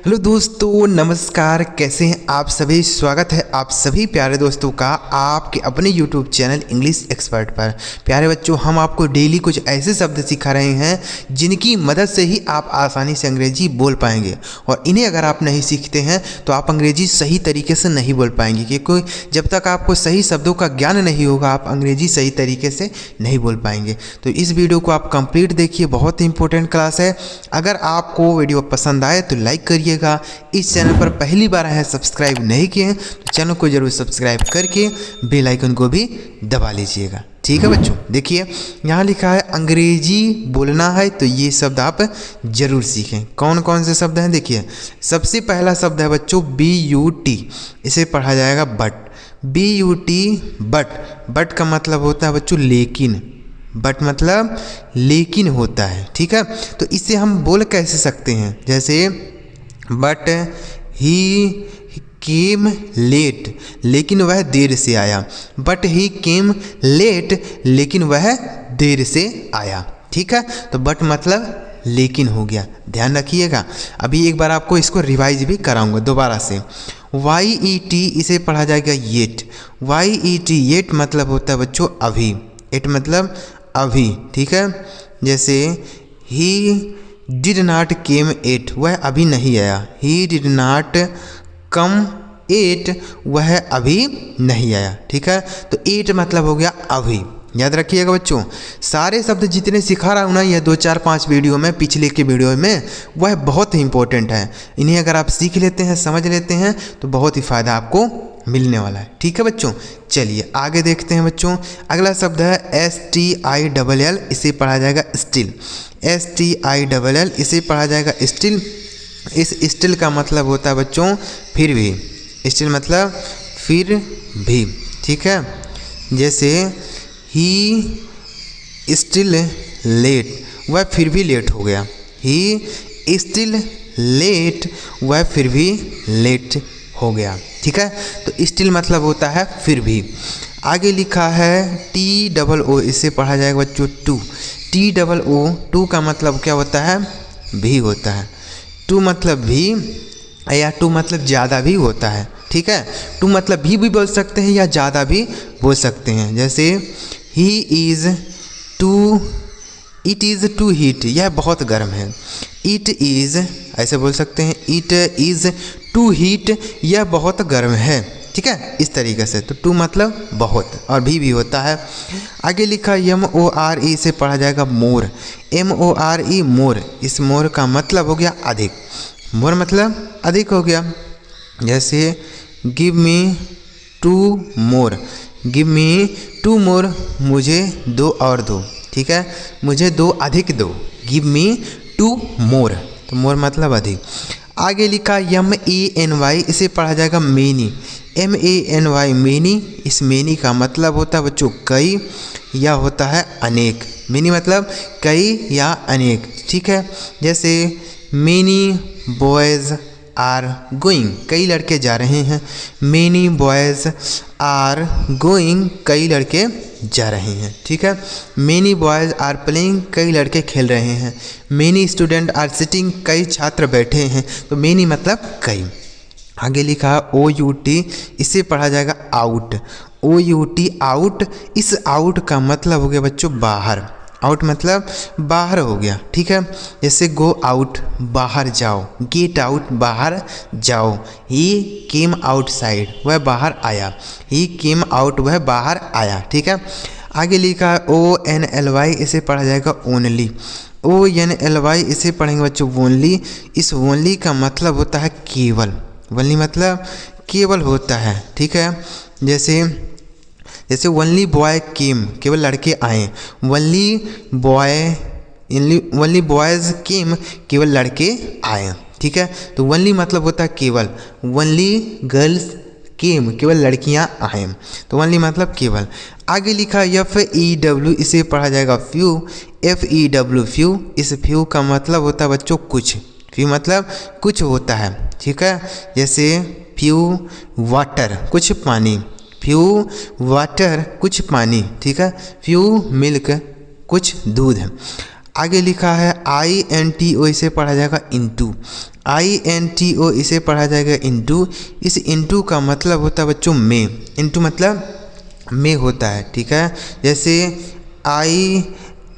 Hello दोस्तों, नमस्कार। कैसे हैं आप सभी। स्वागत है आप सभी प्यारे दोस्तों का आपके अपने यूट्यूब चैनल इंग्लिश एक्सपर्ट पर। प्यारे बच्चों, हम आपको डेली कुछ ऐसे शब्द सिखा रहे हैं जिनकी मदद से ही आप आसानी से अंग्रेजी बोल पाएंगे। और इन्हें अगर आप नहीं सीखते हैं तो आप अंग्रेजी सही तरीके से नहीं बोल पाएंगे, क्योंकि जब तक आपको सही शब्दों का ज्ञान नहीं होगा आप अंग्रेजी सही तरीके से नहीं बोल पाएंगे। तो इस वीडियो को आप कंप्लीट देखिए, बहुत ही इंपॉर्टेंट क्लास है। अगर आपको वीडियो पसंद आए तो लाइक करिएगा। इस चैनल पर पहली बार है, सब्सक्राइब नहीं किए हैं तो चैनल को जरूर सब्सक्राइब करके बेल आइकन को भी दबा लीजिएगा। ठीक है बच्चों, देखिए यहाँ लिखा है अंग्रेजी बोलना है तो ये शब्द आप जरूर सीखें। कौन कौन से शब्द हैं देखिए। सबसे पहला शब्द है बच्चों BUT, इसे पढ़ा जाएगा बट। BUT बट का मतलब होता है बच्चों लेकिन। बट मतलब लेकिन होता है, ठीक है। तो इससे हम बोल कैसे सकते हैं, जैसे बट ही केम लेट, लेकिन वह देर से आया। बट ही केम लेट, लेकिन वह देर से आया, ठीक है। तो बट मतलब लेकिन हो गया, ध्यान रखिएगा। अभी एक बार आपको इसको रिवाइज भी कराऊंगा दोबारा से। YET इसे पढ़ा जाएगा येट। YET येट मतलब होता है बच्चों अभी। एट मतलब अभी, ठीक है। जैसे ही डिड नॉट केम एट, वह अभी नहीं आया। He did not come at, वह अभी नहीं आया, ठीक है। तो एट मतलब हो गया अभी। याद रखिएगा बच्चों, सारे शब्द जितने सिखा रहा हूँ ना, ये 2 4 5 वीडियो में, पिछले के वीडियो में, वह बहुत ही इंपॉर्टेंट है। इन्हें अगर आप सीख लेते हैं, समझ लेते हैं तो बहुत ही फ़ायदा आपको मिलने वाला है, ठीक है बच्चों। चलिए आगे देखते हैं बच्चों। अगला शब्द है STILL, इसे पढ़ा जाएगा स्टिल। STILL इसे पढ़ा जाएगा स्टिल। इस स्टिल का मतलब होता है बच्चों फिर भी। स्टिल मतलब फिर भी, ठीक है। जैसे ही स्टिल लेट, वह फिर भी लेट हो गया। ही स्टिल लेट, वह फिर भी लेट हो गया, ठीक है। तो स्टिल मतलब होता है फिर भी। आगे लिखा है TOO, इसे पढ़ा जाएगा बच्चों टू। TOO, टू का मतलब क्या होता है, भी होता है। टू मतलब भी, या टू मतलब ज़्यादा भी होता है, ठीक है। टू मतलब भी बोल सकते हैं या ज़्यादा भी बोल सकते हैं। जैसे इट इज़ टू हीट, यह बहुत गर्म है। इट इज़ ऐसे बोल सकते हैं, इट इज़ टू हीट, यह बहुत गर्म है, ठीक है। इस तरीके से तो टू मतलब बहुत, और भी होता है। आगे लिखा MORE, से पढ़ा जाएगा मोर। MORE मोर, इस मोर का मतलब हो गया अधिक। मोर मतलब अधिक हो गया। जैसे गिव मी 2 मोर, गिव मी 2 मोर, मुझे 2 और दो, ठीक है। मुझे 2 अधिक दो, गिव मी 2 मोर, तो मोर मतलब अधिक। आगे लिखा MENY, इसे पढ़ा जाएगा मेनी। MENY मेनी, इस मेनी का मतलब होता है बच्चों कई या होता है अनेक। मेनी मतलब कई या अनेक, ठीक है। जैसे मेनी बॉयज़ आर गोइंग, कई लड़के जा रहे हैं। मेनी बॉयज़ आर गोइंग, कई लड़के जा रहे हैं, ठीक है। मेनी बॉयज़ आर प्लेइंग, कई लड़के खेल रहे हैं। मेनी स्टूडेंट आर सिटिंग, कई छात्र बैठे हैं। तो मेनी मतलब कई। आगे लिखा OUT, इसे पढ़ा जाएगा आउट। OUT आउट, इस आउट का मतलब हो गया बच्चों बाहर। आउट मतलब बाहर हो गया, ठीक है। जैसे गो आउट, बाहर जाओ। गेट आउट, बाहर जाओ। ही केम आउटसाइड, वह बाहर आया। ही केम आउट, वह बाहर आया, ठीक है। आगे लिखा है ONLY, इसे पढ़ा जाएगा ओनली। ONLY, इसे पढ़ेंगे बच्चों ओनली। इस ओनली का मतलब होता है केवल। ओनली मतलब केवल होता है, ठीक है। जैसे ओनली बॉय केम, केवल लड़के आए। ओनली बॉयज़ केम, केवल लड़के आए, ठीक है। तो ओनली मतलब होता है केवल। ओनली गर्ल्स केम, केवल लड़कियां आए। तो ओनली मतलब केवल। आगे लिखा FEW, इसे पढ़ा जाएगा फ्यू। FEW फ्यू, इस फ्यू का मतलब होता है बच्चों कुछ। फ्यू मतलब कुछ होता है, ठीक है। जैसे फ्यू वाटर, कुछ पानी। फ्यू वाटर, कुछ पानी, ठीक है। फ्यू मिल्क, कुछ दूध। आगे लिखा है INTO, इसे पढ़ा जाएगा इंटू। INTO इसे पढ़ा जाएगा इंटू। इस इंटू का मतलब होता है बच्चों में। इंटू मतलब में होता है, ठीक है। जैसे I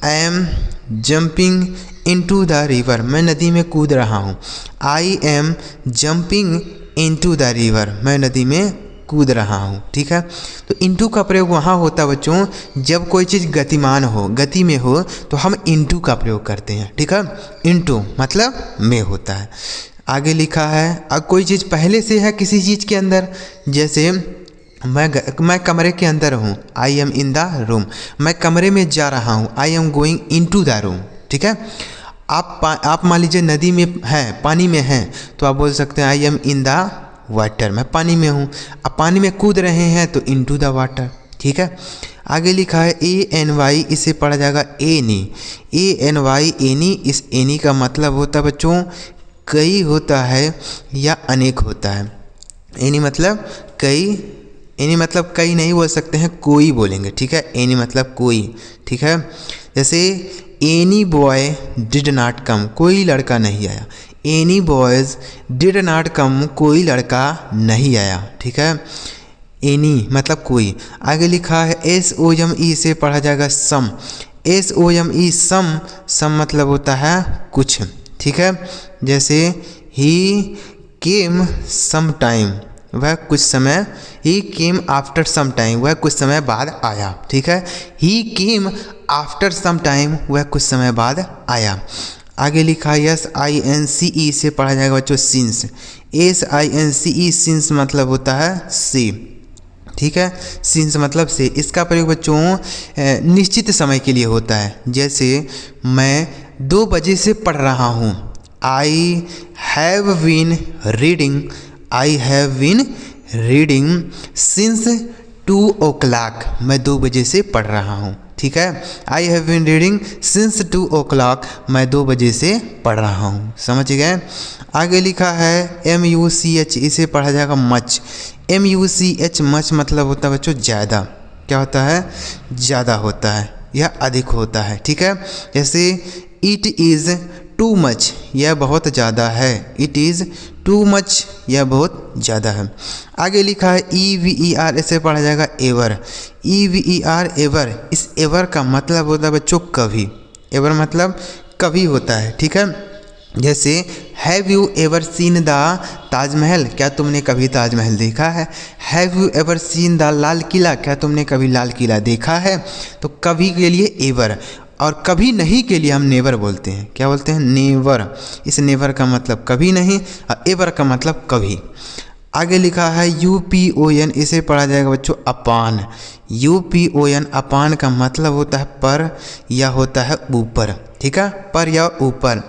am jumping into the river, मैं नदी में कूद रहा हूँ। I am jumping into the river, मैं नदी में कूद रहा हूँ, ठीक है। तो इनटू का प्रयोग वहाँ होता है बच्चों जब कोई चीज़ गतिमान हो, गति में हो, तो हम इनटू का प्रयोग करते हैं, ठीक है। इनटू मतलब में होता है। आगे लिखा है अब कोई चीज़ पहले से है किसी चीज़ के अंदर, जैसे मैं कमरे के अंदर हूँ, I am in the room, मैं कमरे में जा रहा हूँ, I am going into the room, ठीक है। आप मान लीजिए नदी में हैं, पानी में हैं, तो आप बोल सकते हैं I am in the water, मैं पानी में हूँ। आप पानी में कूद रहे हैं तो इनटू द वाटर, ठीक है। आगे लिखा है ANY, इसे पढ़ा जाएगा एनी। ANY एनी, इस एनी का मतलब होता है बच्चों कई होता है या अनेक होता है। एनी मतलब कई, एनी मतलब कई नहीं बोल सकते हैं, कोई बोलेंगे, ठीक है। एनी मतलब कोई, ठीक है। जैसे एनी बॉय डिड नॉट कम, कोई लड़का नहीं आया। एनी बॉयज़ डिड नॉट कम, कोई लड़का नहीं आया, ठीक है। एनी मतलब कोई। आगे लिखा है SOME, से पढ़ा जाएगा सम। SOME सम, सम मतलब होता है कुछ, ठीक है। जैसे ही केम सम टाइम, वह कुछ समय, ही केम आफ्टर सम टाइम, वह कुछ समय बाद आया, ठीक है। ही केम आफ्टर सम टाइम, वह कुछ समय बाद आया। आगे लिखा है SINCE, से पढ़ा जाएगा बच्चों सिंस। SINCE सिंस मतलब होता है से, ठीक है। सिंस मतलब से। इसका प्रयोग बच्चों निश्चित समय के लिए होता है। जैसे मैं 2 बजे से पढ़ रहा हूँ, I have been reading, I have been reading since 2 o'clock, मैं 2 बजे से पढ़ रहा हूँ, ठीक है। I have been reading since 2 o'clock, मैं 2 बजे से पढ़ रहा हूँ, समझ गए। आगे लिखा है MUCH, इसे पढ़ा जाएगा मच। MUCH मच मतलब होता है बच्चों ज़्यादा। क्या होता है? ज़्यादा होता है या अधिक होता है, ठीक है। जैसे इट इज़ टू मच, यह बहुत ज़्यादा है। इट इज़ टू मच, यह बहुत ज़्यादा है। आगे लिखा है EVER, इसे पढ़ा जाएगा एवर। EVER एवर, इस एवर का मतलब होता है बच्चों कभी। एवर मतलब कभी होता है, ठीक है। जैसे have you ever seen the Taj Mahal, क्या तुमने कभी ताजमहल देखा है। Have you ever seen the Lal Qila, क्या तुमने कभी लाल किला देखा है। तो कभी के लिए एवर, और कभी नहीं के लिए हम नेवर बोलते हैं। क्या बोलते हैं? नेवर। इस नेवर का मतलब कभी नहीं और एवर का मतलब कभी। आगे लिखा है UPON, इसे पढ़ा जाएगा बच्चों अपान। UPON अपान का मतलब होता है पर या होता है ऊपर, ठीक है, पर या ऊपर।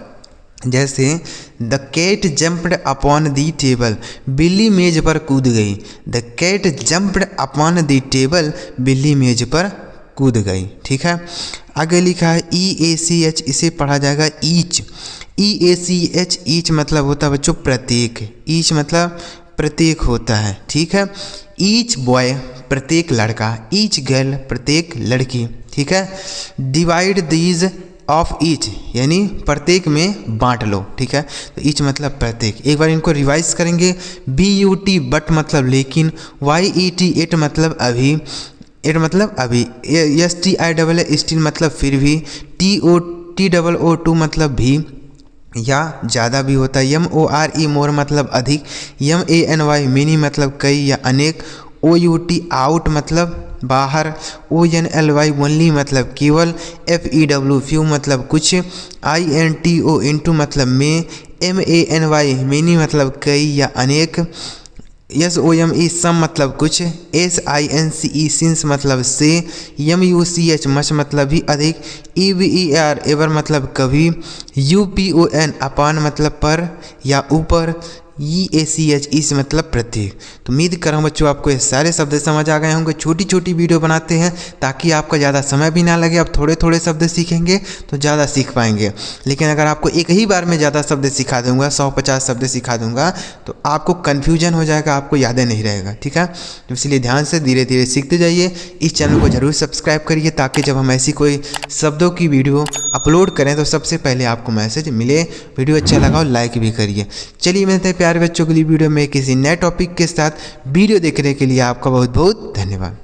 जैसे the cat jumped upon the table, बिल्ली मेज पर कूद गई। The cat jumped upon the table, बिल्ली मेज पर कूद गई, ठीक है। आगे लिखा है EACH, इसे पढ़ा जाएगा ईच। EACH ईच मतलब होता है बच्चों प्रत्येक। ईच मतलब प्रत्येक होता है, ठीक है। ईच बॉय प्रत्येक लड़का, ईच गर्ल प्रत्येक लड़की, ठीक है। डिवाइड दीज ऑफ ईच यानी प्रत्येक में बांट लो, ठीक है। तो ईच मतलब प्रत्येक। एक बार इनको रिवाइज करेंगे। BUT बट मतलब लेकिन, YET एट मतलब अभी, एट मतलब अभी, STILL स्टिल मतलब फिर भी, TOTOO मतलब भी या ज़्यादा भी होता है। MORE मोर मतलब अधिक, MANY मेनी मतलब कई या अनेक, OUT आउट मतलब बाहर, ONLY ओनली मतलब केवल, FEW फ्यू मतलब कुछ, INTO इंटू मतलब में, MANY मेनी मतलब कई या अनेक, SOME सम मतलब कुछ, SINCE सिंस मतलब से, MUCH मच मतलब भी अधिक, EVER एवर मतलब कभी, UPON अपान मतलब पर या ऊपर, EACH, इस मतलब प्रत्येक। तो उम्मीद कर रहा हूँ बच्चों आपको ये सारे शब्द समझ आ गए होंगे। छोटी छोटी वीडियो बनाते हैं ताकि आपका ज़्यादा समय भी ना लगे। आप थोड़े थोड़े शब्द सीखेंगे तो ज़्यादा सीख पाएंगे। लेकिन अगर आपको एक ही बार में ज़्यादा शब्द सिखा दूंगा, 150 शब्द सिखा दूंगा, तो आपको कन्फ्यूजन हो जाएगा, आपको याद नहीं रहेगा। ठीक है, तो इसलिए ध्यान से धीरे धीरे सीखते जाइए। इस चैनल को ज़रूर सब्सक्राइब करिए ताकि जब हम ऐसी कोई शब्दों की वीडियो अपलोड करें तो सबसे पहले आपको मैसेज मिले। वीडियो अच्छा लगा हो लाइक भी करिए। चलिए मिलते हैं प्यारे बच्चों के लिए वीडियो में किसी नए टॉपिक के साथ। वीडियो देखने के लिए आपका बहुत बहुत धन्यवाद।